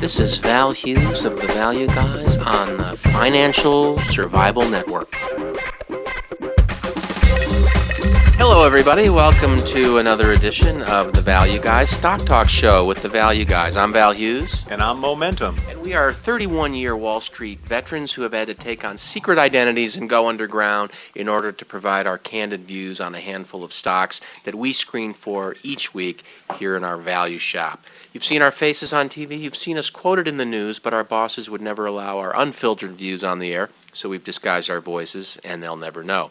This is Val Hughes of the Value Guys on the Financial Survival Network. Hello, everybody. Welcome to another edition of the Value Guys Stock Talk Show with the Value Guys. I'm Val Hughes. And I'm Momentum. And we are 31-year Wall Street veterans who have had to take on secret identities and go underground in order to provide our candid views on a handful of stocks that we screen for each week here in our value shop. You've seen our faces on TV, you've seen us quoted in the news, but our bosses would never allow our unfiltered views on the air, so we've disguised our voices, and they'll never know.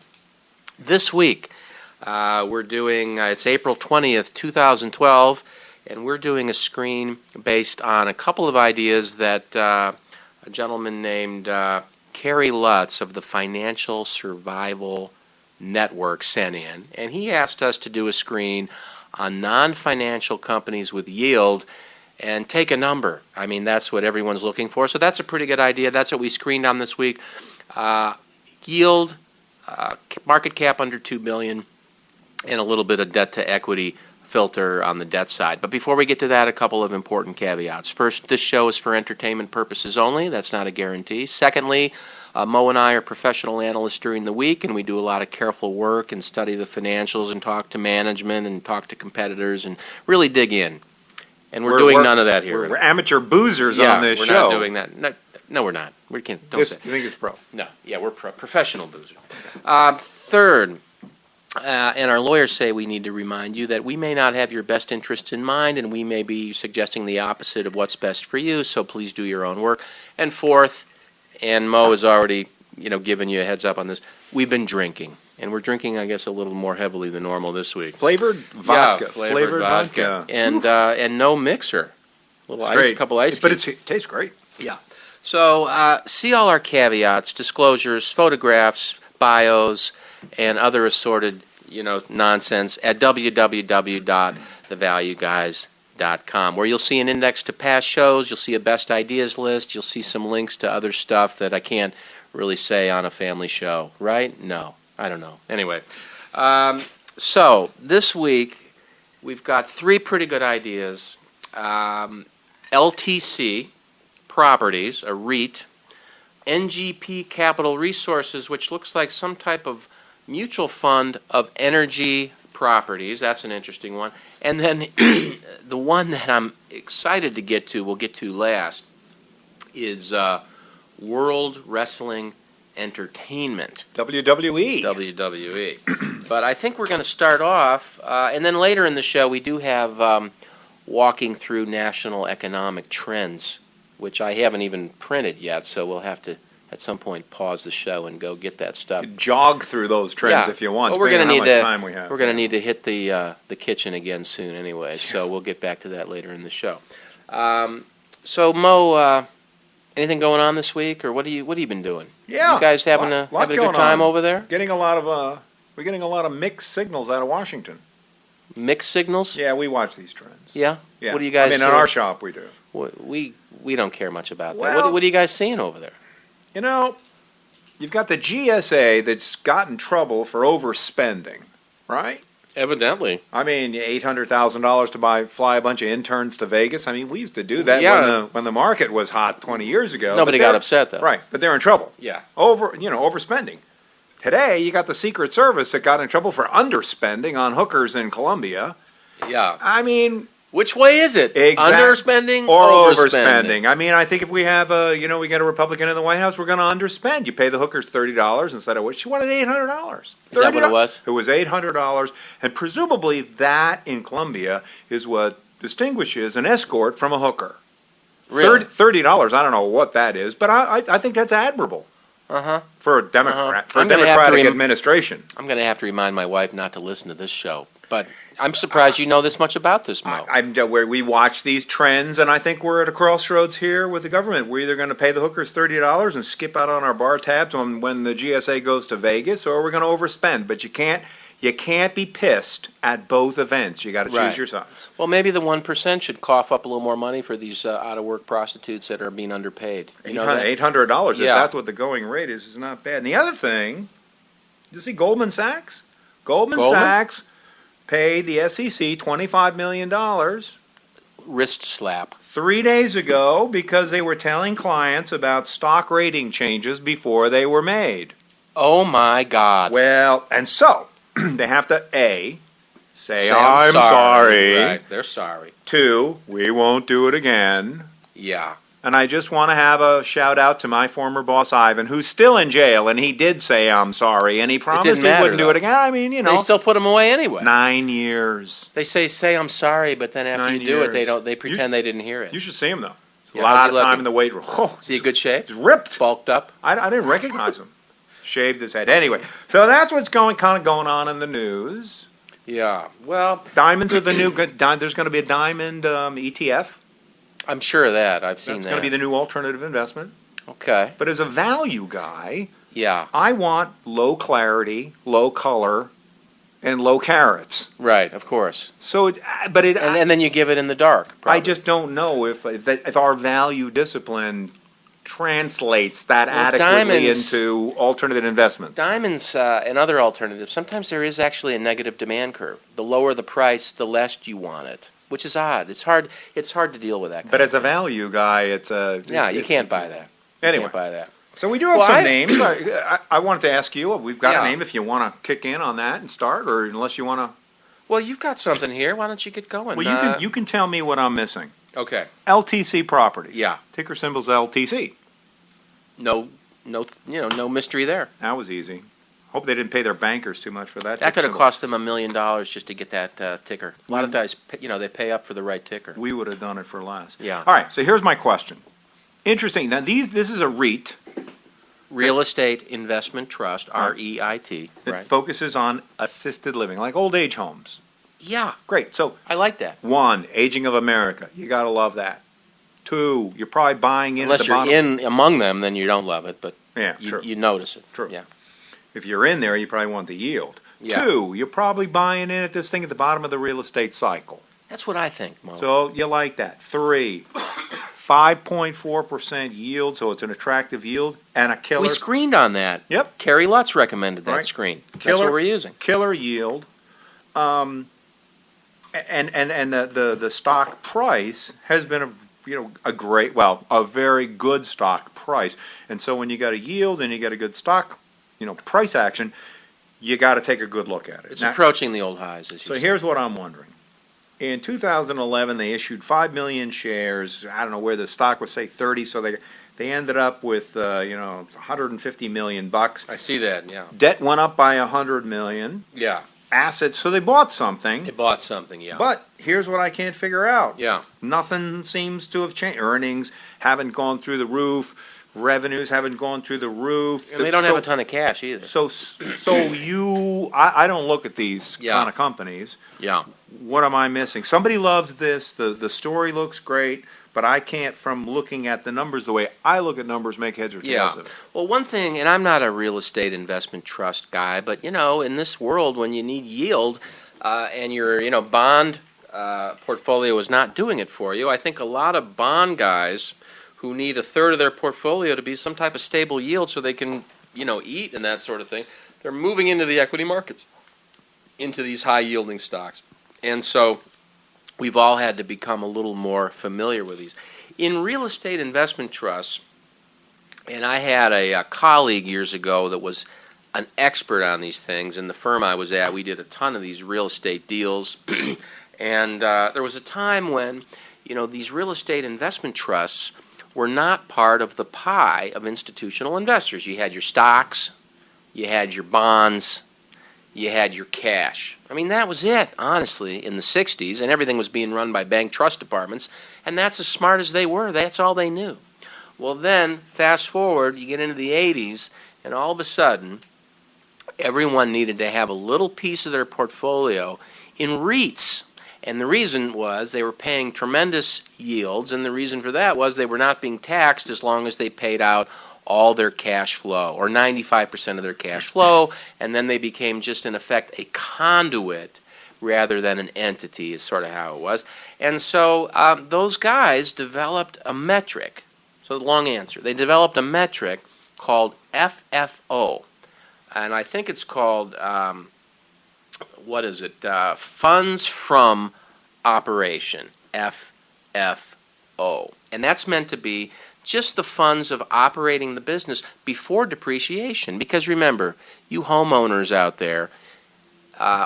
This week, we're doing, it's April 20th, 2012, and we're doing a screen based on a couple of ideas that a gentleman named Kerry Lutz of the Financial Survival Network sent in, and he asked us to do a screen on non-financial companies with yield and take a number. I mean, that's what everyone's looking for, so that's a pretty good idea. That's what we screened on this week. Yield, market cap under $2 billion, and a little bit of debt to equity filter on the debt side. But before we get to that, a couple of important caveats. First, this show is for entertainment purposes only. That's not a guarantee. Secondly, Mo and I are professional analysts during the week, and we do a lot of careful work and study the financials and talk to management and talk to competitors and really dig in. And we're doing none of that here. We're amateur boozers on this show. Yeah, we're not doing that. No, we're not. We can't. Don't say. You think it's pro? No. Yeah, we're professional boozers. Third, and our lawyers say we need to remind you that we may not have your best interests in mind, and we may be suggesting the opposite of what's best for you, so please do your own work. And fourth, and Mo has already, given you a heads up on this, we've been drinking. And we're drinking, I guess, a little more heavily than normal this week. Flavored vodka. Yeah, flavored vodka. And no mixer. A couple ice cubes. But it tastes great. Yeah. So see all our caveats, disclosures, photographs, bios, and other assorted, nonsense at www.thevalueguys.com, where you'll see an index to past shows, you'll see a best ideas list, you'll see some links to other stuff that I can't really say on a family show, right? No, I don't know. Anyway, so this week we've got three pretty good ideas. LTC Properties, a REIT, NGP Capital Resources, which looks like some type of mutual fund of energy properties. That's an interesting one. And then the one that I'm excited to get to, we'll get to last, is World Wrestling Entertainment. WWE. But I think we're going to start off, and then later in the show we do have walking through national economic trends, which I haven't even printed yet, so we'll have to at some point pause the show and go get that stuff. Jog through those trends if you want. Well, we're going to need time we have. We're going to need to hit the kitchen again soon anyway, so we'll get back to that later in the show. So Mo, anything going on this week, or what have you been doing? Yeah, you guys having a good time over there? We're getting a lot of mixed signals out of Washington. Mixed signals? Yeah, we watch these trends. Yeah. What do you guys? In our shop we do. We don't care much about that. Well, What are you guys seeing over there? You've got the GSA that's got in trouble for overspending, right? Evidently. I mean, $800,000 to fly a bunch of interns to Vegas. I mean, we used to do that when the market was hot 20 years ago. Nobody got upset though. Right, but they're in trouble. Yeah. Overspending. Today, you got the Secret Service that got in trouble for underspending on hookers in Colombia. Yeah. I mean, which way is it? Underspending or overspending? I mean, I think if we have we get a Republican in the White House, we're going to underspend. You pay the hookers $30 instead of what she wanted $800. Is that what it was? It was $800, and presumably that in Colombia is what distinguishes an escort from a hooker. Really? $30. I don't know what that is, but I think that's admirable. For a Democratic administration. I'm going to have to remind my wife not to listen to this show, but I'm surprised you know this much about this, Mo. Where we watch these trends, and I think we're at a crossroads here with the government. We're either going to pay the hookers $30 and skip out on our bar tabs when the GSA goes to Vegas, or we're going to overspend. But you can't be pissed at both events. You got to choose your sides. Well, maybe the 1% should cough up a little more money for these out-of-work prostitutes that are being underpaid. $800, if that's what the going rate is not bad. And the other thing, you see Goldman Sachs? Goldman Sachs paid the SEC $25 million wrist slap. 3 days ago because they were telling clients about stock rating changes before they were made. Oh my God. Well, and so they have to A, say I'm I'm sorry. Right, they're sorry. 2, we won't do it again. Yeah. And I just want to have a shout out to my former boss, Ivan, who's still in jail, and he did say I'm sorry, and he promised he matter, wouldn't do though. it again. I mean, They still put them away anyway. 9 years. They say I'm sorry, but then after 9 you do it, years. they pretend they didn't hear it. You should see him, though. It's a Yeah, how's lot he of time looking? in the weight room. Oh, Is he in good shape? he's ripped. Bulked up? I didn't recognize him. Shaved his head. Anyway, so that's what's kind of going on in the news. Yeah. Well, Diamonds are the new good. There's going to be a diamond ETF. I'm sure of that. I've seen That's that. going to be the new alternative investment. Okay. But as a value guy, Yeah. I want low clarity, low color, and low carats. Right. Of course. So, and then you give it in the dark. I just don't know if our value discipline translates that adequately into alternative investments. Diamonds and other alternatives, sometimes there is actually a negative demand curve. The lower the price, the less you want it, which is odd. It's hard to deal with that. But as a value guy, you can't buy that. Anyway. You can't buy that. So we do have some names. I wanted to ask you, we've got a name if you want to kick in on that and start, or unless you want to. Well, you've got something here. Why don't you get going? Well, you can tell me what I'm missing. Okay. LTC Properties. Yeah. Ticker symbol's LTC. No mystery there. That was easy. Hope they didn't pay their bankers too much for that. That could have cost them $1 million just to get that ticker. A lot of guys, they pay up for the right ticker. We would have done it for less. Yeah. All right. So here's my question. Interesting. Now this is a REIT. Real Estate Investment Trust, REIT. It focuses on assisted living, like old age homes. Yeah. Great. So I like that. 1, aging of America. You got to love that. 2, you're probably buying in. Unless you're in among them, then you don't love it, but true. You notice it. True. Yeah. If you're in there, you probably want the yield. Yeah. 2, you're probably buying in at this thing at the bottom of the real estate cycle. That's what I think, Mo. So you like that. 3, 5.4% yield, so it's an attractive yild, and a killer. We screened on that. Yep. Kerry Lutz recommended that Right. screen. That's Killer- what we're using. Killer yield. And the stock price has been a very good stock price. And so when you got a yield and you got a good stock, price action, you got to take a good look at it. It's approaching the old highs, as you So said. here's what I'm wondering. In 2011, they issued 5 million shares. I don't know where the stock was, say 30, so they ended up with $150 million. I see that, yeah. Debt went up by $100 million. Yeah. Assets, so they bought something. They bought something, yeah. But here's what I can't figure out. Yeah. Nothing seems to have changed. Earnings haven't gone through the roof. Revenues haven't gone through the roof. And they don't have a ton of cash either. I don't look at these kind of companies. Yeah. What am I missing? Somebody loves this. The story looks great, but I can't, from looking at the numbers the way I look at numbers, make heads or tails of it. Well, one thing, and I'm not a real estate investment trust guy, but in this world when you need yield and your bond portfolio is not doing it for you, I think a lot of bond guys who need a third of their portfolio to be some type of stable yield so they can eat and that sort of thing, they're moving into the equity markets, into these high yielding stocks. And so we've all had to become a little more familiar with these. In real estate investment trusts, and I had a colleague years ago that was an expert on these things. In the firm I was at, we did a ton of these real estate deals. And there was a time when, these real estate investment trusts were not part of the pie of institutional investors. You had your stocks, you had your bonds, you had your cash. I mean, that was it, honestly, in the 60s, and everything was being run by bank trust departments, and that's as smart as they were. That's all they knew. Well, then, fast forward, you get into the 80s, and all of a sudden, everyone needed to have a little piece of their portfolio in REITs. And the reason was they were paying tremendous yields, and the reason for that was they were not being taxed as long as they paid out all their cash flow, or 95% of their cash flow, and then they became just, in effect, a conduit rather than an entity, is sort of how it was. And so those guys developed a metric. So long answer. They developed a metric called FFO, and I think it's called... funds from operation, FFO. And that's meant to be just the funds of operating the business before depreciation. Because remember, you homeowners out there,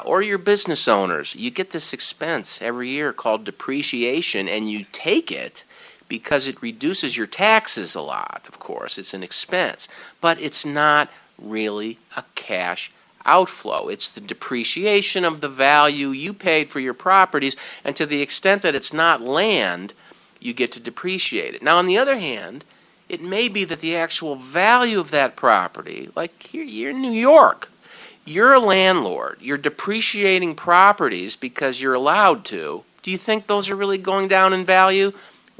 or your business owners, you get this expense every year called depreciation, and you take it because it reduces your taxes a lot, of course. It's an expense. But it's not really a cash outflow. It's the depreciation of the value you paid for your properties, and to the extent that it's not land, you get to depreciate it. Now, on the other hand, it may be that the actual value of that property, like here, you're in New York, you're a landlord, you're depreciating properties because you're allowed to. Do you think those are really going down in value?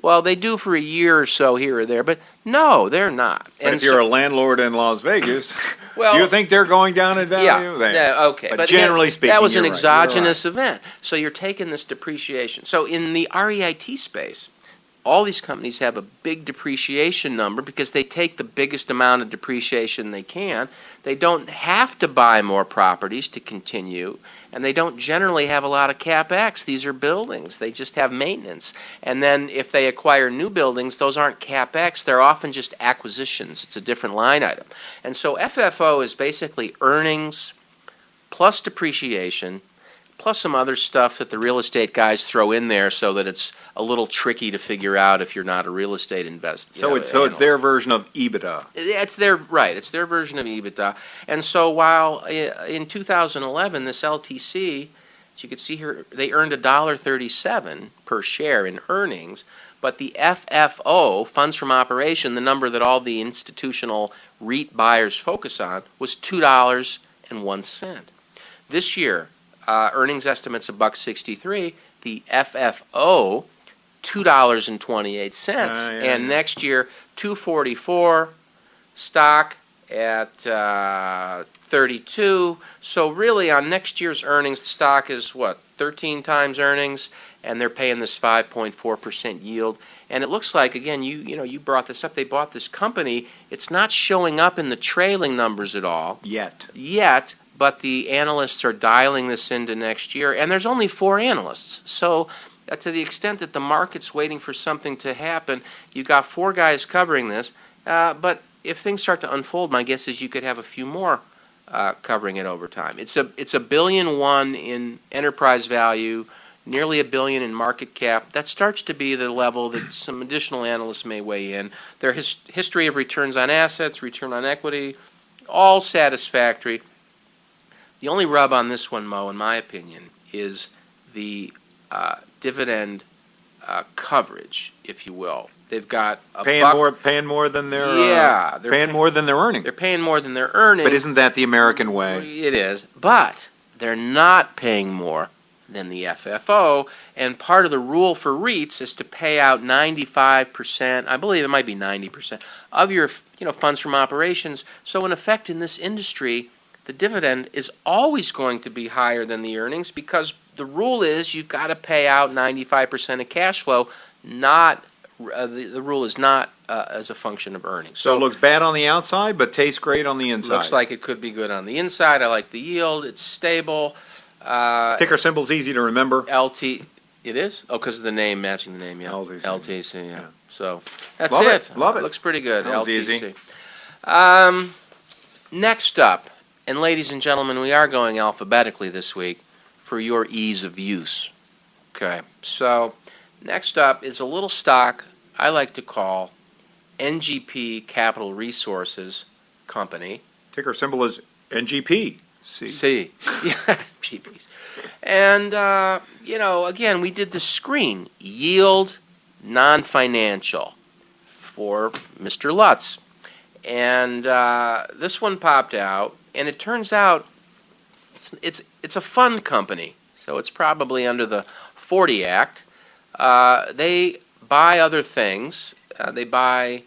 Well, they do for a year or so here or there, but no, they're not. But if you're a landlord in Las Vegas, well, you think they're going down in value? Yeah, okay. But generally speaking, that was an you're exogenous right. event. So you're taking this depreciation. So in the REIT space, all these companies have a big depreciation number because they take the biggest amount of depreciation they can. They don't have to buy more properties to continue, and they don't generally have a lot of CapEx. These are buildings. They just have maintenance. And then if they acquire new buildings, those aren't CapEx. They're often just acquisitions. It's a different line item. And so FFO is basically earnings plus depreciation plus some other stuff that the real estate guys throw in there so that it's a little tricky to figure out if you're not a real estate investor. So it's their version of EBITDA. It's their version of EBITDA. And so while in 2011 this LTC, as you can see here, they earned $1.37 per share in earnings, but the FFO, funds from operation, the number that all the institutional REIT buyers focus on, was $2.01. This year, earnings estimates $1.63. The FFO, $2.28, and next year $2.44. Stock at 32. So really, on next year's earnings, the stock is what, 13 times earnings, and they're paying this 5.4% yield. And it looks like, again, you brought this up. They bought this company. It's not showing up in the trailing numbers at all yet. But the analysts are dialing this into next year, and there's only 4 analysts. So to the extent that the market's waiting for something to happen, you've got 4 guys covering this. But if things start to unfold, my guess is you could have a few more covering it over time. It's $1.1 billion in enterprise value, nearly $1 billion in market cap. That starts to be the level that some additional analysts may weigh in. Their history of returns on assets, return on equity, all satisfactory. The only rub on this one, Mo, in my opinion, is the dividend coverage, if you will. They've got paying more than their they're paying more than their earning. They're paying more than their earning. But isn't that the American way? It is, but they're not paying more than the FFO. And part of the rule for REITs is to pay out 95%. I believe it might be 90% of your funds from operations. So in effect, in this industry, the dividend is always going to be higher than the earnings because the rule is you've got to pay out 95% of cash flow. Not the rule is not as a function of earnings. So it looks bad on the outside, but tastes great on the inside. Looks like it could be good on the inside. I like the yield. It's stable. Ticker symbol's easy to remember. LT. It is? Oh, because of the name, matching the name, yeah. LTC. LTC, yeah. So that's Love it. Love it. Looks pretty good. That was LTC. easy. Next up, and ladies and gentlemen, we are going alphabetically this week for your ease of use. Okay, so next up is a little stock I like to call NGP Capital Resources Company. Ticker symbol is NGP. C. Yeah, GPs. And, again, we did the screen, yield, non-financial, for Mr. Lutz. And this one popped out, and it turns out it's a fund company, so it's probably under the 40 Act. They buy other things. They buy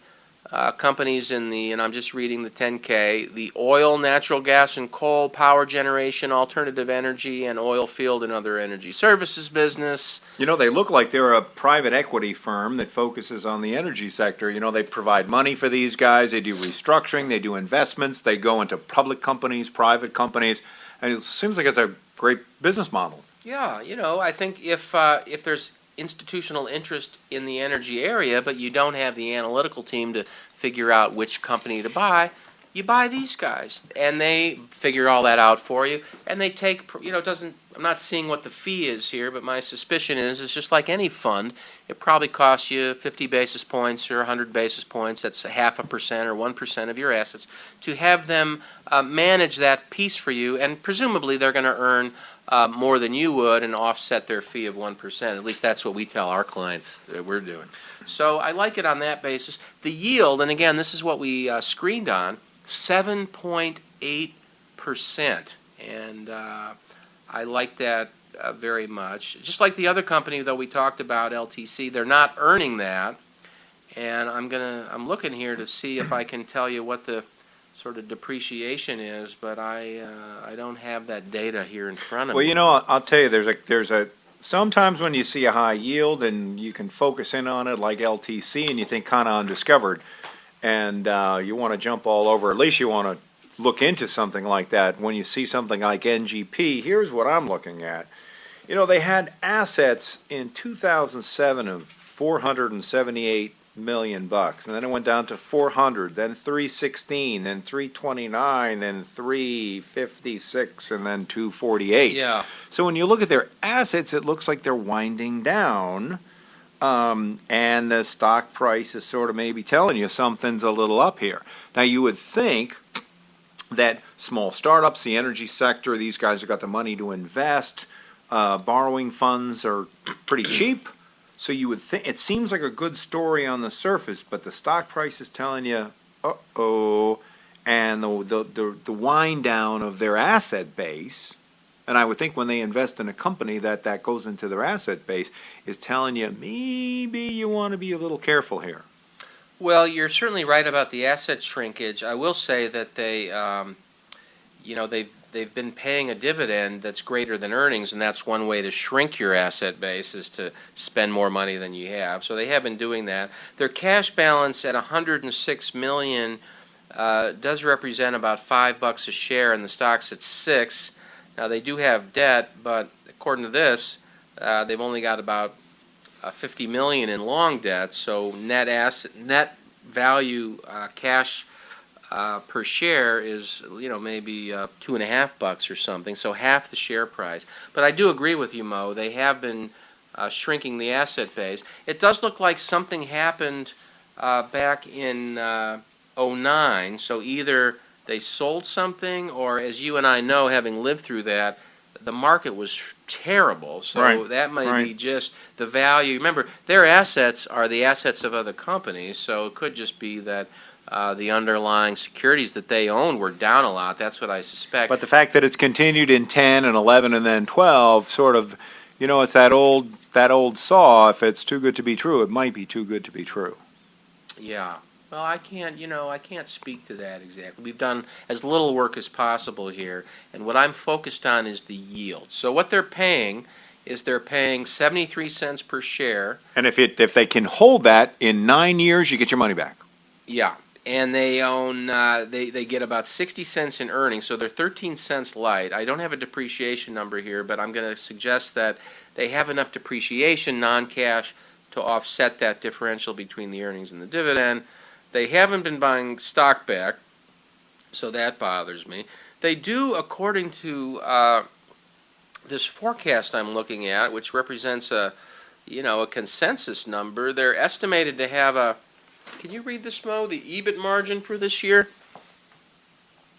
companies in and I'm just reading the 10K, the oil, natural gas, and coal, power generation, alternative energy, and oil field and other energy services business. They look like they're a private equity firm that focuses on the energy sector. They provide money for these guys. They do restructuring. They do investments. They go into public companies, private companies. And it seems like it's a great business model. Yeah, I think if there's institutional interest in the energy area, but you don't have the analytical team to figure out which company to buy, you buy these guys, and they figure all that out for you, and they take, it doesn't, I'm not seeing what the fee is here, but my suspicion is it's just like any fund. It probably costs you 50 basis points or 100 basis points, that's 0.5% or 1% of your assets, to have them manage that piece for you, and presumably they're going to earn more than you would and offset their fee of 1%. At least that's what we tell our clients that we're doing. So I like it on that basis. The yield, and again, this is what we screened on, 7.8%. And I like that very much. Just like the other company, though, we talked about, LTC, they're not earning that. And I'm looking here to see if I can tell you what the sort of depreciation is, but I don't have that data here in front of me. Well, I'll tell you, there's a sometimes when you see a high yield and you can focus in on it like LTC and you think kind of undiscovered, and you want to jump all over. At least you want to look into something like that. When you see something like NGP, here's what I'm looking at. They had assets in 2007 of $478 million, and then it went down to 400, then 316, then 329, then 356, and then 248. Yeah. So when you look at their assets, it looks like they're winding down. And the stock price is sort of maybe telling you something's a little up here. Now, you would think that small startups, the energy sector, these guys have got the money to invest. Borrowing funds are pretty cheap. So you would think it seems like a good story on the surface, but the stock price is telling you, uh-oh, and the wind down of their asset base. And I would think when they invest in a company that goes into their asset base is telling you maybe you want to be a little careful here. Well, you're certainly right about the asset shrinkage. I will say that they've been paying a dividend that's greater than earnings, and that's one way to shrink your asset base is to spend more money than you have. So they have been doing that. Their cash balance at $106 million does represent about $5 a share, and the stock's at $6. Now, they do have debt, but according to this, they've only got about $50 million in long debt. So net value cash per share is maybe $2.50 or something. So half the share price. But I do agree with you, Mo. They have been shrinking the asset base. It does look like something happened back in '09. So either they sold something, or as you and I know, having lived through that, the market was terrible. So that might be just the value. Remember, their assets are the assets of other companies, so it could just be that the underlying securities that they own were down a lot. That's what I suspect. But the fact that it's continued in 10 and 11 and then 12 sort of, it's that old saw, if it's too good to be true, it might be too good to be true. Yeah. Well, I can't speak to that exactly. We've done as little work as possible here, and what I'm focused on is the yield. So what they're paying is they're paying 73 cents per share. And if they can hold that in 9 years, you get your money back. Yeah, and they own they get about 60 cents in earnings, so they're 13 cents light. I don't have a depreciation number here, but I'm going to suggest that they have enough depreciation, non-cash, to offset that differential between the earnings and the dividend. They haven't been buying stock back, so that bothers me. They do, according to this forecast I'm looking at, which represents a consensus number. They're estimated to have a. Can you read this, Mo? The EBIT margin for this year?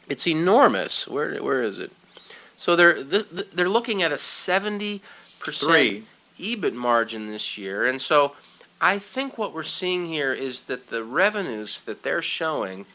It's enormous. Where is it? So they're looking at a 70% EBIT margin this year, and so. I think what we're seeing here is that the revenues that they're showing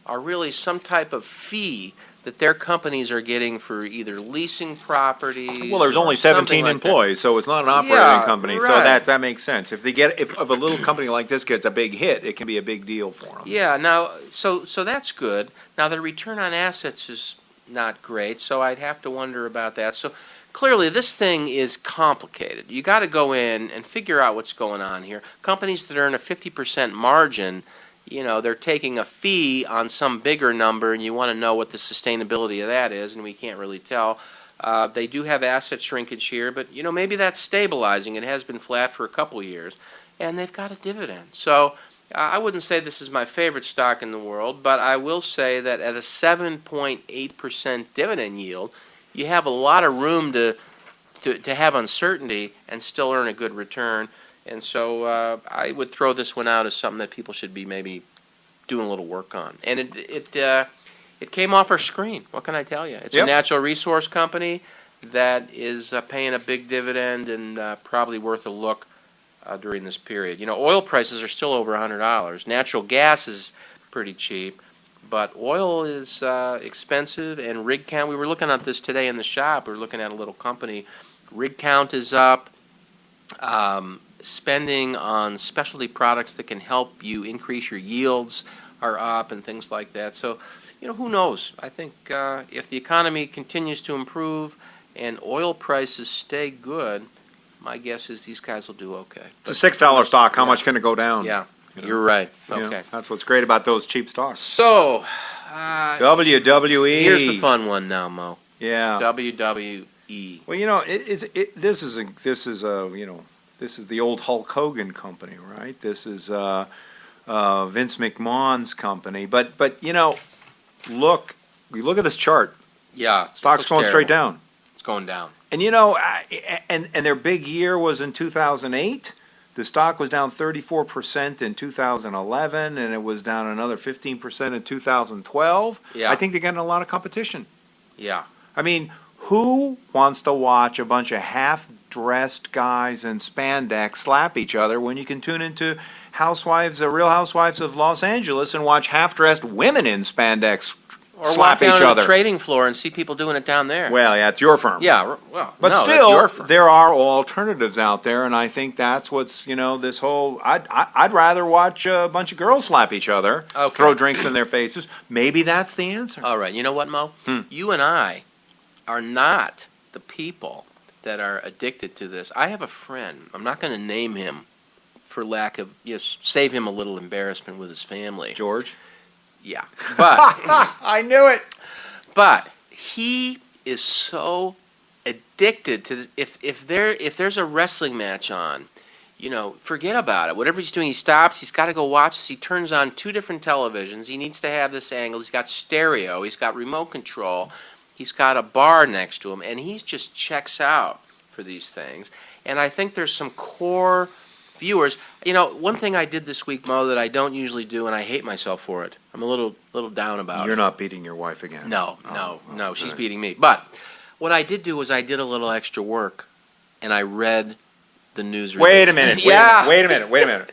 are really some type of fee that their companies are getting for either leasing property. Well, there's only 17 employees, so it's not an operating company. Right. So that makes sense. If a little company like this gets a big hit, it can be a big deal for them. Yeah. Now, so that's good. Now, the return on assets is not great, so I'd have to wonder about that. So. Clearly, this thing is complicated. You got to go in and figure out what's going on here. Companies that earn a 50% margin, they're taking a fee on some bigger number, and you want to know what the sustainability of that is, and we can't really tell. They do have asset shrinkage here, but maybe that's stabilizing. It has been flat for a couple years, and they've got a dividend. So I wouldn't say this is my favorite stock in the world, but I will say that at a 7.8% dividend yield, you have a lot of room to have uncertainty and still earn a good return. And so I would throw this one out as something that people should be maybe doing a little work on. And it came off our screen. What can I tell you? It's a natural resource company that is paying a big dividend and probably worth a look during this period. Oil prices are still over $100. Natural gas is pretty cheap, but oil is expensive, and rig count. We were looking at this today in the shop. We were looking at a little company. Rig count is up. Spending on specialty products that can help you increase your yields are up and things like that. So, who knows? I think if the economy continues to improve and oil prices stay good, my guess is these guys will do okay. It's a $6 stock. How much can it go down? Yeah, you're right. Okay. That's what's great about those cheap stocks. So, WWE. Here's the fun one now, Mo. Yeah. WWE. Well, this is the old Hulk Hogan company, right? This is Vince McMahon's company. But look at this chart. Yeah, stock's going straight down. It's going down. And and their big year was in 2008. The stock was down 34% in 2011, and it was down another 15% in 2012. Yeah. I think they're getting a lot of competition. Yeah. I mean, who wants to watch a bunch of half-dressed guys in spandex slap each other when you can tune into Real Housewives of Los Angeles and watch half-dressed women in spandex slap each other? Or walk down other? the trading floor and see people doing it down there. Well, yeah, it's your firm. Yeah, well, but no, still, that's your firm. There are alternatives out there, and I think that's what's this whole. I'd rather watch a bunch of girls slap each other, throw drinks in their faces. Maybe that's the answer. All right, you know what, Mo? You and I are not the people that are addicted to this. I have a friend. I'm not going to name him for lack of save him a little embarrassment with his family. George. Yeah, but I knew it. But he is so addicted to this. If there's a wrestling match on, forget about it. Whatever he's doing, he stops. He's got to go watch this. He turns on 2 different televisions. He needs to have this angle. He's got stereo. He's got remote control. He's got a bar next to him, and he just checks out for these things. And I think there's some core viewers. One thing I did this week, Mo, that I don't usually do, and I hate myself for it. I'm a little down about it. You're not beating your wife again. No, she's beating me. But what I did do was I did a little extra work, and I read the news release. Wait a minute. Wait a minute.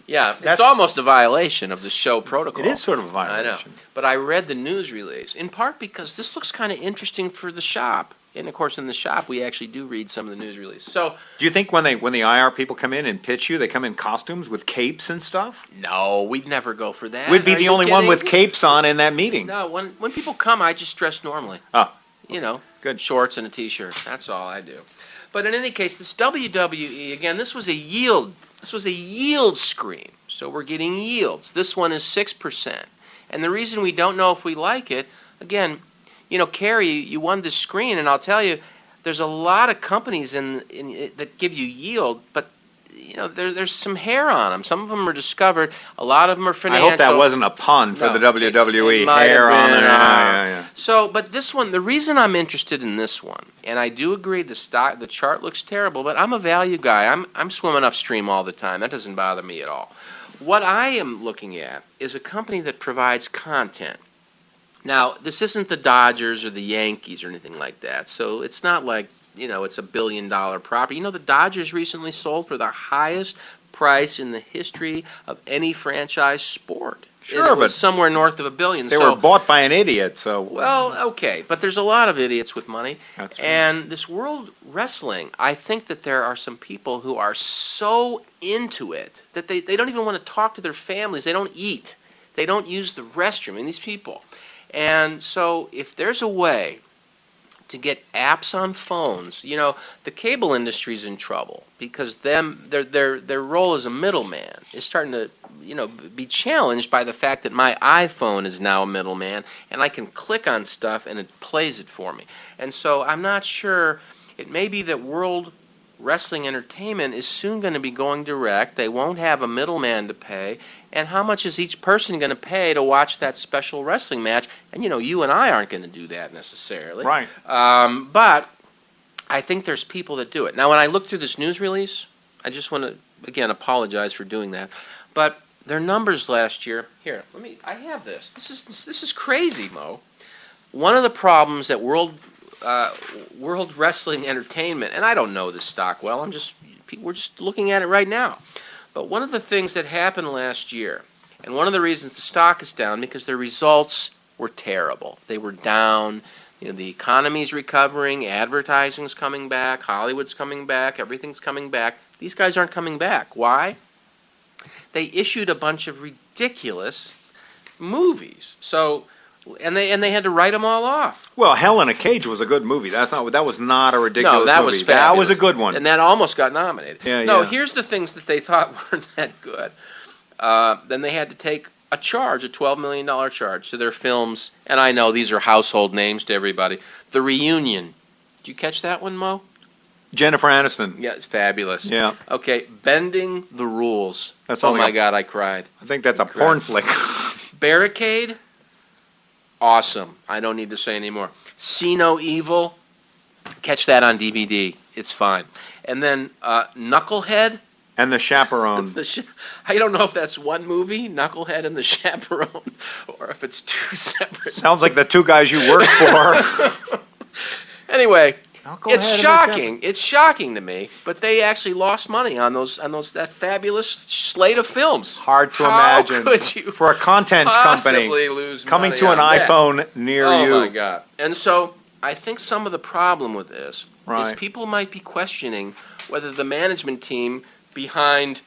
It's almost a violation of the show protocol. It is sort of a violation. I know. But I read the news release, in part because this looks kind of interesting for the shop. And, of course, in the shop, we actually do read some of the news releases. So, do you think when the IR people come in and pitch you, they come in costumes with capes and stuff? No, we'd never go for that. We'd be the only one with capes on in that meeting. No, when people come, I just dress normally. Oh. Good. Shorts and a T-shirt. That's all I do. But in any case, this WWE, again, this was a yield screen. So we're getting yields. This one is 6%. And the reason we don't know if we like it, again, Carrie, you won this screen, and I'll tell you, there's a lot of companies that give you yield, but there's some hair on them. Some of them are discovered. A lot of them are financial. I hope that wasn't a pun for the WWE. It hair on there. Yeah. So, but this one, the reason I'm interested in this one, and I do agree the chart looks terrible, but I'm a value guy. I'm swimming upstream all the time. That doesn't bother me at all. What I am looking at is a company that provides content. Now, this isn't the Dodgers or the Yankees or anything like that, so it's not like, it's a $1 billion property. The Dodgers recently sold for the highest price in the history of any franchise sport. Sure, it was somewhere north of $1 billion. They were bought by an idiot, so... Well, okay, but there's a lot of idiots with money. That's right. And this World Wrestling, I think that there are some people who are so into it that they don't even want to talk to their families. They don't eat. They don't use the restroom. These people... And so if there's a way to get apps on phones, the cable industry's in trouble because their role as a middleman is starting to be challenged by the fact that my iPhone is now a middleman, and I can click on stuff and it plays it for me. And so I'm not sure. It may be that World Wrestling Entertainment is soon going to be going direct. They won't have a middleman to pay. And how much is each person going to pay to watch that special wrestling match? And, you and I aren't going to do that necessarily. Right. But I think there's people that do it. Now, when I look through this news release, I just want to, again, apologize for doing that. But their numbers last year, I have this. This is crazy, Mo. One of the problems that World Wrestling Entertainment, and I don't know this stock well, we're just looking at it right now. But one of the things that happened last year, and one of the reasons the stock is down, because their results were terrible. They were down. The economy's recovering, advertising's coming back, Hollywood's coming back, everything's coming back. These guys aren't coming back. Why? They issued a bunch of ridiculous movies. And they had to write them all off. Well, Hell in a Cage was a good movie. That was not a ridiculous movie. No, that was fabulous. That was a good one. And that almost got nominated. Yeah. Here's the things that they thought weren't that good. Then they had to take a $12 million charge to their films, and I know these are household names to everybody. The Reunion. Did you catch that one, Mo? Jennifer Aniston. Yeah, it's fabulous. Yeah. Okay, Bending the Rules. Oh my God, I cried. I think that's a porn flick. Barricade. Awesome. I don't need to say anymore. See No Evil. Catch that on DVD. It's fine. And then Knucklehead. And The Chaperone. I don't know if that's one movie, Knucklehead and The Chaperone, or if it's two separate. Sounds like the two guys you work for. Anyway, it's shocking. It's shocking to me, but they actually lost money on that fabulous slate of films. Hard to imagine. How could you for a content company lose coming money to an on that? iPhone near you? Oh my God! And so I think some of the problem with this is Right. people might be questioning whether the management team behind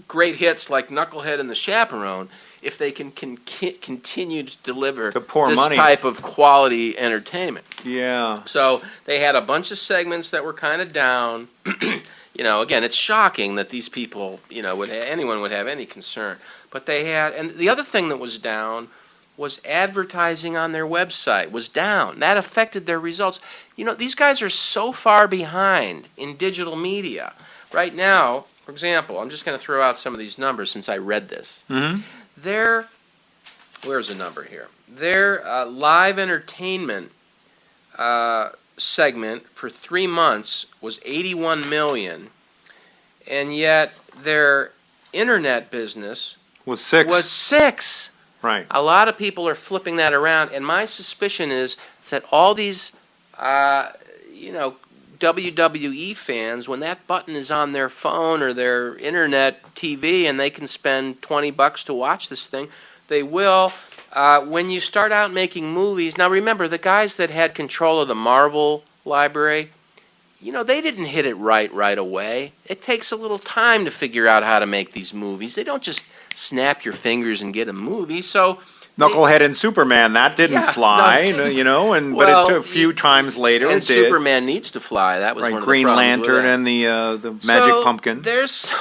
great hits like Knucklehead and The Chaperone, if they can continue to deliver this money. type of quality entertainment. Yeah. So they had a bunch of segments that were kind of down. Again, it's shocking that these people, anyone would have any concern. But they had, and the other thing that was down was advertising on their website was down. That affected their results. These guys are so far behind in digital media. Right now, for example, I'm just going to throw out some of these numbers since I read this. Mm-hmm. Where's the number here? Their live entertainment segment for 3 months was 81 million, and yet their internet business Was six. Right. A lot of people are flipping that around, and my suspicion is that all these, WWE fans, when that button is on their phone or their internet TV and they can spend $20 to watch this thing, they will. When you start out making movies, now remember, the guys that had control of the Marvel library, they didn't hit it right away. It takes a little time to figure out how to make these movies. They don't just snap your fingers and get a movie. So Knucklehead and Superman, that didn't fly, but it took a few times later and it did. Superman needs to fly. That was one of the Green problems Lantern with that. and the Magic Pumpkin. There's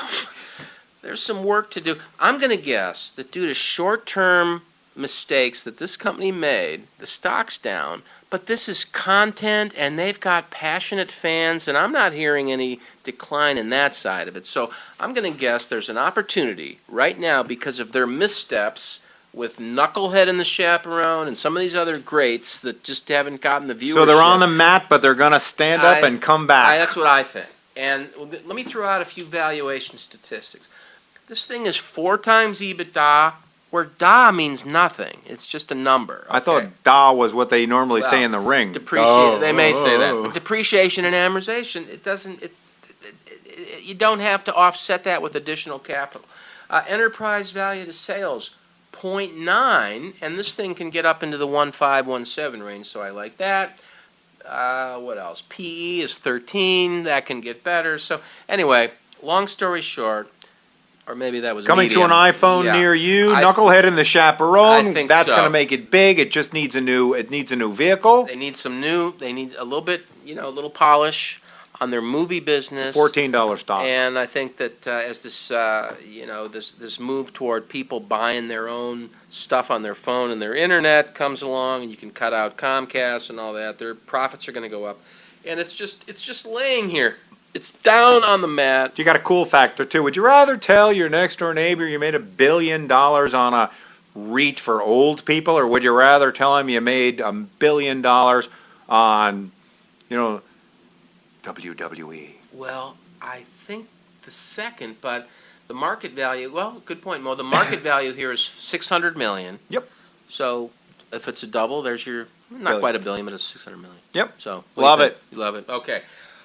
some work to do. I'm going to guess that due to short-term mistakes that this company made, the stock's down, but this is content, and they've got passionate fans, and I'm not hearing any decline in that side of it. So I'm going to guess there's an opportunity right now because of their missteps with Knucklehead and The Chaperone and some of these other greats that just haven't gotten the viewership. So they're on the mat, but they're going to stand up and come back. That's what I think. And let me throw out a few valuation statistics. This thing is 4 times EBITDA, where da means nothing. It's just a number. Okay? I thought da was what they normally say in the ring. They may say that. But depreciation and amortization, it doesn't. You don't have to offset that with additional capital. Enterprise value to sales, 0.9, and this thing can get up into the 1.5, 1.7 range, so I like that. What else? PE is 13. That can get better. So anyway, long story short, or maybe that was coming medium. to an iPhone near you. Knucklehead and The Chaperone. I think that's so. going to make it big. It just needs a new. It needs a new vehicle. They need some new. They need a little bit, a little polish on their movie business. $14 stock. And I think that as this, this move toward people buying their own stuff on their phone and their internet comes along, and you can cut out Comcast and all that, their profits are going to go up. And it's just laying here. It's down on the mat. You got a cool factor too. Would you rather tell your next door neighbor you made $1 billion on a REIT for old people, or would you rather tell him you made $1 billion on, WWE? Well, I think the second, but the market value. Well, good point, Mo. The market value here is $600 million. Yep. So if it's a double, there's your not quite $1 billion, but it's $600 million. Yep. So love it. You love it. Okay.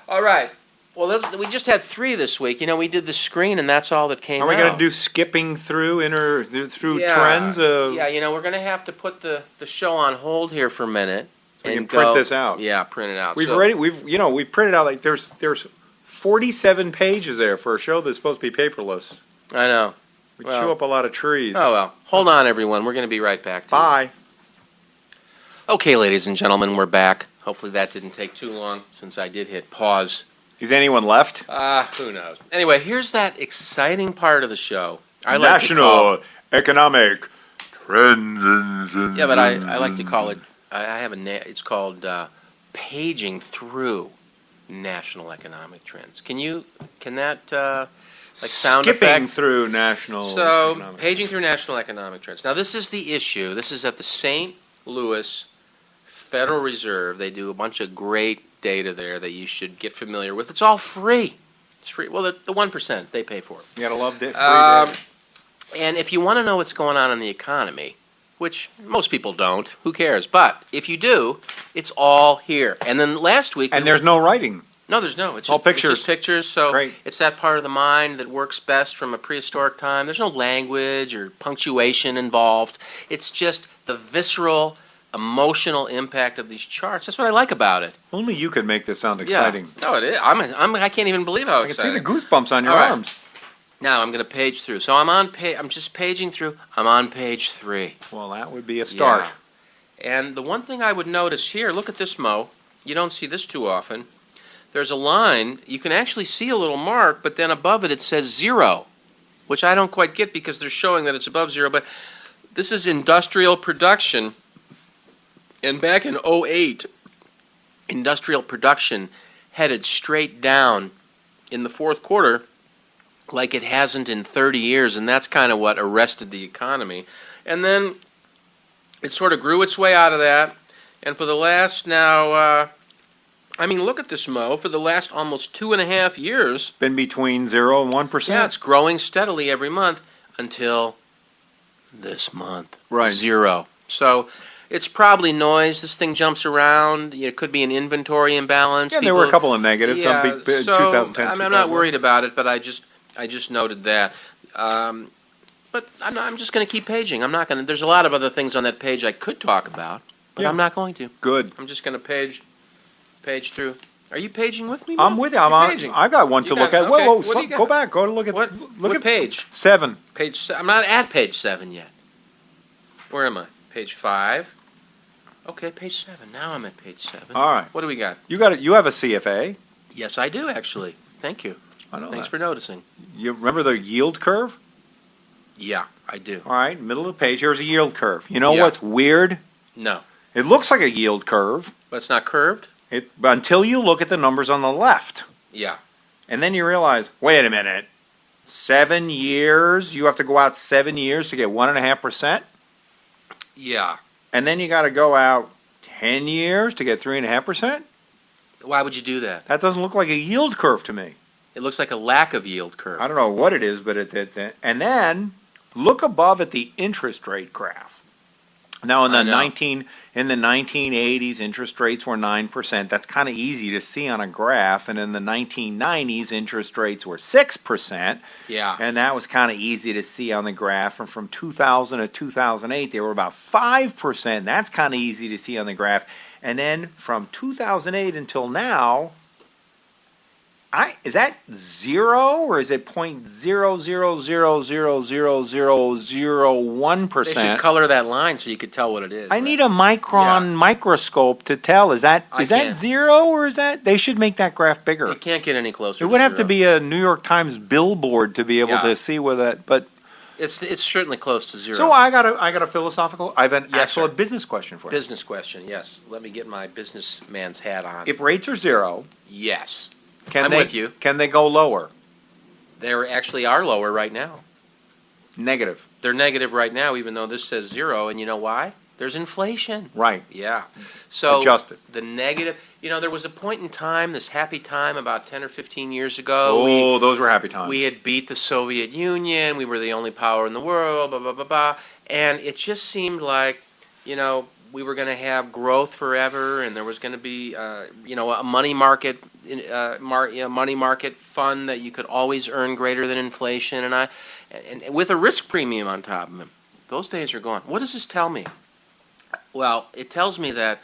All right. Well, we just had 3 this week. We did the screen, and that's all that came out. Are we going to do skipping through trends? Yeah, we're going to have to put the show on hold here for a minute. So we can print this out. Yeah, print it out. We've printed out like there's 47 pages there for a show that's supposed to be paperless. I know. We chew up a lot of trees. Oh, well. Hold on, everyone. We're going to be right back. Bye. Okay, ladies and gentlemen, we're back. Hopefully that didn't take too long since I did hit pause. Is anyone left? Who knows? Anyway, here's that exciting part of the show. National economic trends. Yeah, but I like to call it. I have it's called paging through national economic trends. Can that like sound effect? Skipping through national. So paging through national economic trends. Now this is the issue. This is at the St. Louis Federal Reserve. They do a bunch of great data there that you should get familiar with. It's all free. It's free. Well, the 1%, they pay for it. You gotta love free data. And if you want to know what's going on in the economy, which most people don't, who cares? But if you do, it's all here. And then last week... And there's no writing. No, there's no. It's all just, pictures. It's just pictures, so Great. It's that part of the mind that works best from a prehistoric time. There's no language or punctuation involved. It's just the visceral, emotional impact of these charts. That's what I like about it. Only you could make this sound exciting. Yeah. No, it is. I can't even believe how exciting. I can see the goosebumps on your arms. Now I'm going to page through. So I'm just paging through. I'm on page 3. Well, that would be a start. Yeah. And the one thing I would notice here, look at this, Mo. You don't see this too often. There's a line. You can actually see a little mark, but then above it says 0, which I don't quite get because they're showing that it's above 0. But this is industrial production. And back in 2008, industrial production headed straight down in the fourth quarter like it hasn't in 30 years, and that's kind of what arrested the economy. And then it sort of grew its way out of that, and for the last now, look at this, Mo, for the last almost 2.5 years. Been between 0 and 1%? Yeah, it's growing steadily every month until this month. Right. 0. So... it's probably noise. This thing jumps around. It could be an inventory imbalance. Yeah, there were a couple of negatives. Yeah, some 2010. I'm not worried about it, but I just noted that. But I'm just going to keep paging. I'm not going to. There's a lot of other things on that page I could talk about, but I'm not going to. Good. I'm just going to page through. Are you paging with me? I'm with you. I've got one to look at. Okay. Whoa, go back. Go to look at what page? 7. I'm not at page 7 yet. Where am I? Page 5. Okay, page 7. Now I'm at page 7. All right. What do we got? You have a CFA. Yes, I do, actually. Thank you. I know. Thanks for noticing. You remember the yield curve? Yeah, I do. All right, middle of the page, here's a yield curve. You know what's weird? No. It looks like a yield curve. But it's not curved? Until you look at the numbers on the left. Yeah. And then you realize, wait a minute, 7 years, you have to go out 7 years to get 1.5%? Yeah. And then you got to go out 10 years to get 3.5%? Why would you do that? That doesn't look like a yield curve to me. It looks like a lack of yield curve. I don't know what it is, but and then look above at the interest rate graph. Now in the 1980s, interest rates were 9%. That's kind of easy to see on a graph. And in the 1990s, interest rates were 6%. Yeah. And that was kind of easy to see on the graph. And from 2000 to 2008, they were about 5%. That's kind of easy to see on the graph. And then from 2008 until now, Is that 0 or is it 0.000000001%? They should color that line so you could tell what it is. I need a micron microscope to tell. Is that can't. 0 or is that? They should make that graph bigger. You can't get any closer. It would have to zero. be a New York Times billboard to be able to see where that. But it's certainly close to 0. so I got a philosophical. I have an actual sir. business question for you. Business question, yes. Let me get my businessman's hat on. If rates are 0, yes. can I'm they with you. Can they go lower? They actually are lower right now. Negative. They're negative right now, even though this says 0. And you know why? There's inflation. Right. Yeah. So adjusted. The negative, there was a point in time, this happy time about 10 or 15 years ago. Oh, those were happy times. We had beat the Soviet Union. We were the only power in the world, blah, blah, blah, blah. And it just seemed like, we were going to have growth forever, and there was going to be, a money market, money market fund that you could always earn greater than inflation, and with a risk premium on top of it. Those days are gone. What does this tell me? Well, it tells me that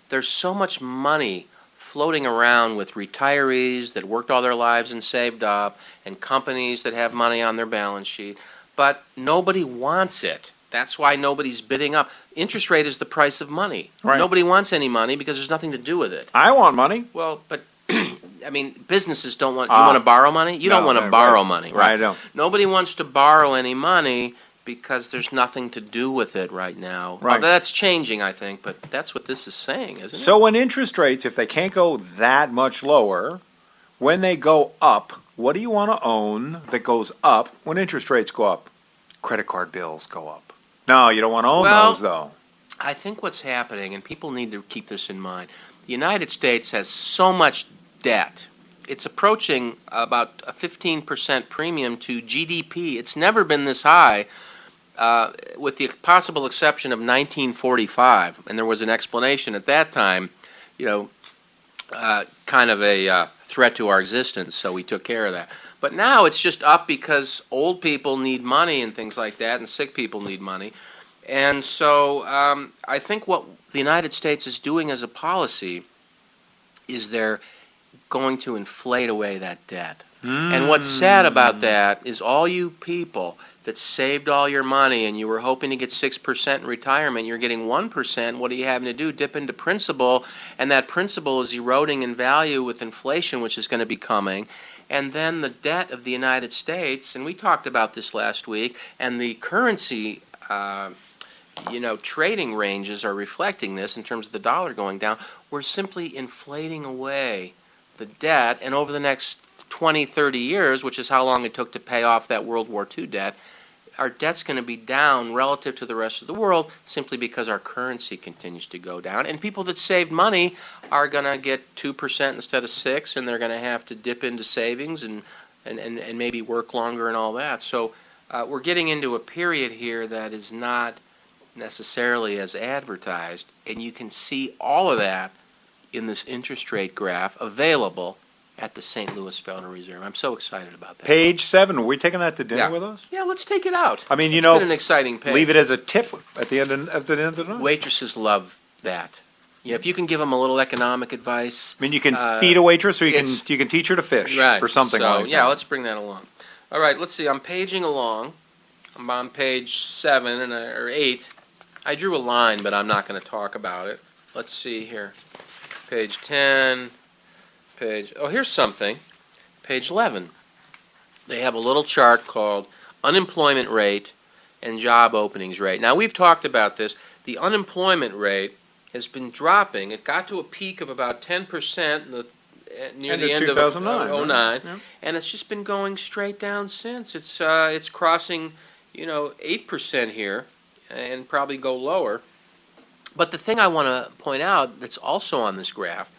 there's so much money floating around with retirees that worked all their lives and saved up, and companies that have money on their balance sheet, but nobody wants it. That's why nobody's bidding up. Interest rate is the price of money. Right. Nobody wants any money because there's nothing to do with it. I want money. Well, but businesses don't want. You want to borrow money? You don't want to borrow money, right? I don't. Nobody wants to borrow any money because there's nothing to do with it right now. Right. That's changing, I think, but that's what this is saying, isn't it? So when interest rates, if they can't go that much lower, when they go up, what do you want to own that goes up when interest rates go up? Credit card bills go up. No, you don't want to own those, though. I think what's happening, and people need to keep this in mind, the United States has so much debt. It's approaching about a 15% premium to GDP. It's never been this high, with the possible exception of 1945. And there was an explanation at that time, kind of a threat to our existence, so we took care of that. But now it's just up because old people need money and things like that, and sick people need money. And so I think what the United States is doing as a policy is they're going to inflate away that debt. And what's sad about that is all you people that saved all your money and you were hoping to get 6% in retirement, you're getting 1%. What are you having to do? Dip into principal, and that principal is eroding in value with inflation, which is going to be coming. And then the debt of the United States, and we talked about this last week, and the currency trading ranges are reflecting this in terms of the dollar going down. We're simply inflating away the debt, and over the next 20, 30 years, which is how long it took to pay off that World War II debt, our debt's going to be down relative to the rest of the world simply because our currency continues to go down. And people that saved money are going to get 2% instead of 6%, and they're going to have to dip into savings and maybe work longer and all that. So we're getting into a period here that is not necessarily as advertised, and you can see all of that in this interest rate graph available at the St. Louis Federal Reserve. I'm so excited about that. Page 7. Are we taking that to dinner with us? Yeah, let's take it out. I mean, it's been an exciting page. Leave it as a tip at the end of the night. Waitresses love that. Yeah, if you can give them a little economic advice. I mean, you can feed a waitress, or you can teach her to fish, or something like that. Yeah, let's bring that along. All right, let's see. I'm paging along. I'm on page 7 or 8. I drew a line, but I'm not going to talk about it. Let's see here. Page 10. Here's something. Page 11. They have a little chart called unemployment rate and job openings rate. Now, we've talked about this. The unemployment rate has been dropping. It got to a peak of about 10% near the end of 2009, right? Yeah. And it's just been going straight down since. It's crossing, 8% here, and probably go lower. But the thing I want to point out that's also on this graph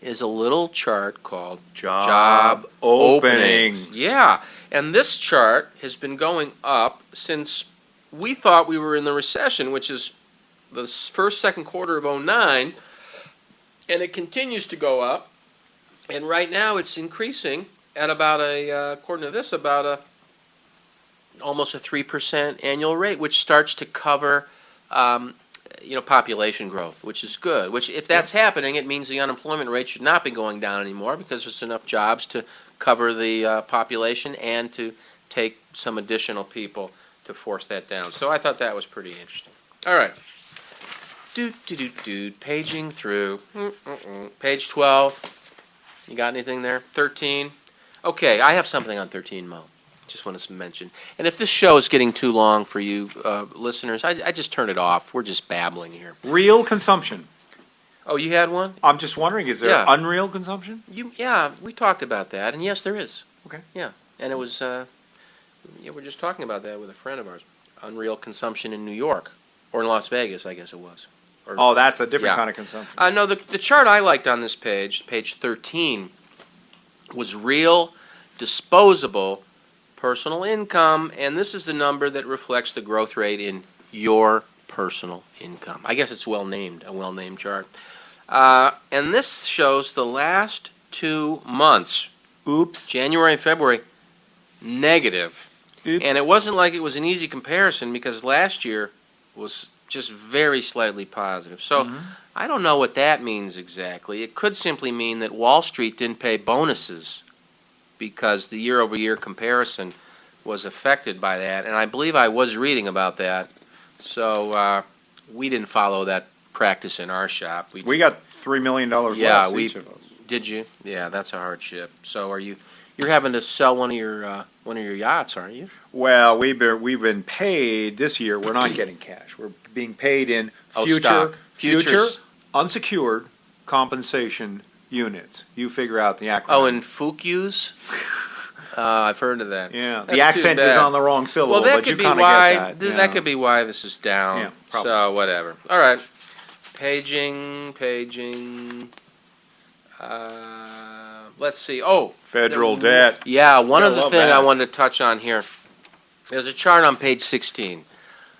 is a little chart called job openings. Yeah, and this chart has been going up since we thought we were in the recession, which is the second quarter of 2009, and it continues to go up. And right now it's increasing at about according to this, almost a 3% annual rate, which starts to cover population growth, which is good. Which, if that's happening, it means the unemployment rate should not be going down anymore because there's enough jobs to cover the population and to take some additional people to force that down. So I thought that was pretty interesting. All right. Paging through. Page 12. You got anything there? 13. Okay, I have something on 13, Mo. Just want to mention. And if this show is getting too long for you listeners, I just turn it off. We're just babbling here. Real consumption. Oh, you had one? I'm just wondering, is there unreal consumption? Yeah, we talked about that, and yes, there is. Okay. Yeah, and it was, we're just talking about that with a friend of ours. Unreal consumption in New York, or in Las Vegas, I guess it was. Oh, that's a different kind of consumption. No, the chart I liked on this page 13, was real, disposable, personal income, and this is the number that reflects the growth rate in your personal income. I guess it's a well-named chart. And this shows the last 2 months. Oops. January and February, negative. Oops. And it wasn't like it was an easy comparison because last year was just very slightly positive. So I don't know what that means exactly. It could simply mean that Wall Street didn't pay bonuses because the year-over-year comparison was affected by that. And I believe I was reading about that. So we didn't follow that practice in our shop. We got $3 million less each of us. Did you? Yeah, that's a hardship. So you're having to sell one of your yachts, aren't you? Well, we've been paid this year. We're not getting cash. We're being paid in future unsecured compensation units. You figure out the acronym. Oh, in FUCUs? I've heard of that. Yeah, That's the accent is on the wrong syllable, well, but you kind of get that. That could be why this is down. Yeah, probably. So whatever. All right. Paging. Let's see. Oh, federal debt. Yeah, one other thing that. I wanted to touch on here. There's a chart on page 16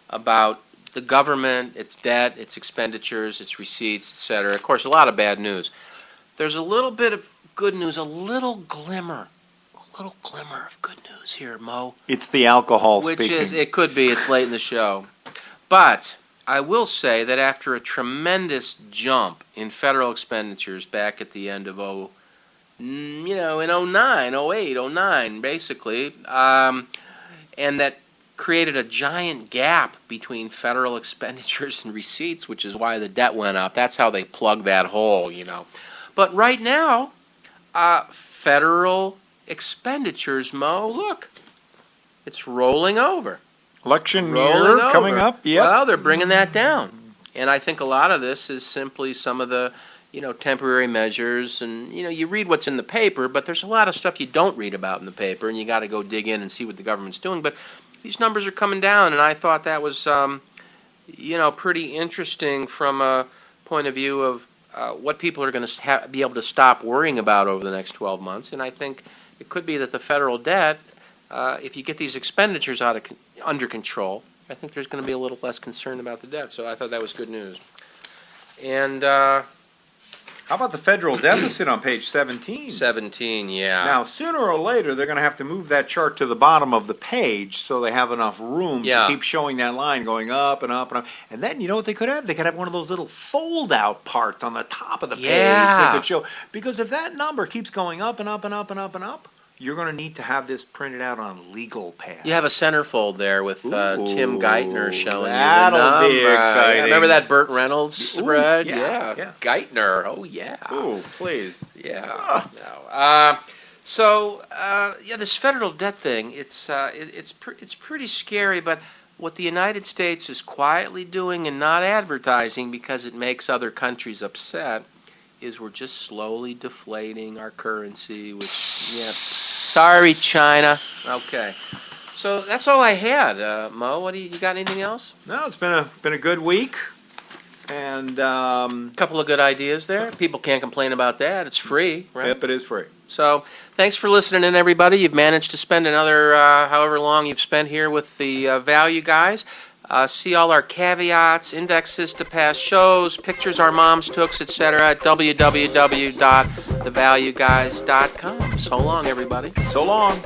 about the government, its debt, its expenditures, its receipts, etc. Of course, a lot of bad news. There's a little bit of good news, a little glimmer of good news here, Mo. It's the alcohol speaking. It could be. It's late in the show. But I will say that after a tremendous jump in federal expenditures back at the end of in 09, 08, 09, basically, and that created a giant gap between federal expenditures and receipts, which is why the debt went up. That's how they plugged that hole, But right now, federal expenditures, Mo, look, it's rolling over. Election year coming up, yeah. Well, they're bringing that down. And I think a lot of this is simply some of the, temporary measures. And, you read what's in the paper, but there's a lot of stuff you don't read about in the paper, and you got to go dig in and see what the government's doing. But these numbers are coming down, and I thought that was, pretty interesting from a point of view of what people are going to be able to stop worrying about over the next 12 months. And I think it could be that the federal debt, if you get these expenditures under control, I think there's going to be a little less concern about the debt. So I thought that was good news. And how about the federal deficit on page 17? 17, yeah. Now, sooner or later, they're going to have to move that chart to the bottom of the page so they have enough room to keep showing that line going up and up and up. And then, you know what they could have? They could have one of those little fold-out parts on the top of the page that could show. Because if that number keeps going up and up and up and up and up, you're going to need to have this printed out on legal pad. You have a centerfold there with Tim Geithner showing that'll you the number. Be exciting. Yeah, remember that Burt Reynolds spread? Yeah. Geithner. Oh, yeah. Oh, please. Yeah. No. This federal debt thing, it's pretty scary, but what the United States is quietly doing and not advertising because it makes other countries upset is we're just slowly deflating our currency, which, sorry, China. Okay. So that's all I had. Mo, you got anything else? No, it's been a good week. And a couple of good ideas there. People can't complain about that. It's free, right? Yep, it is free. So thanks for listening in, everybody. You've managed to spend another however long you've spent here with the Value Guys. See all our caveats, indexes to past shows, pictures our moms took, etc. at www.thevalueguys.com. So long, everybody. So long.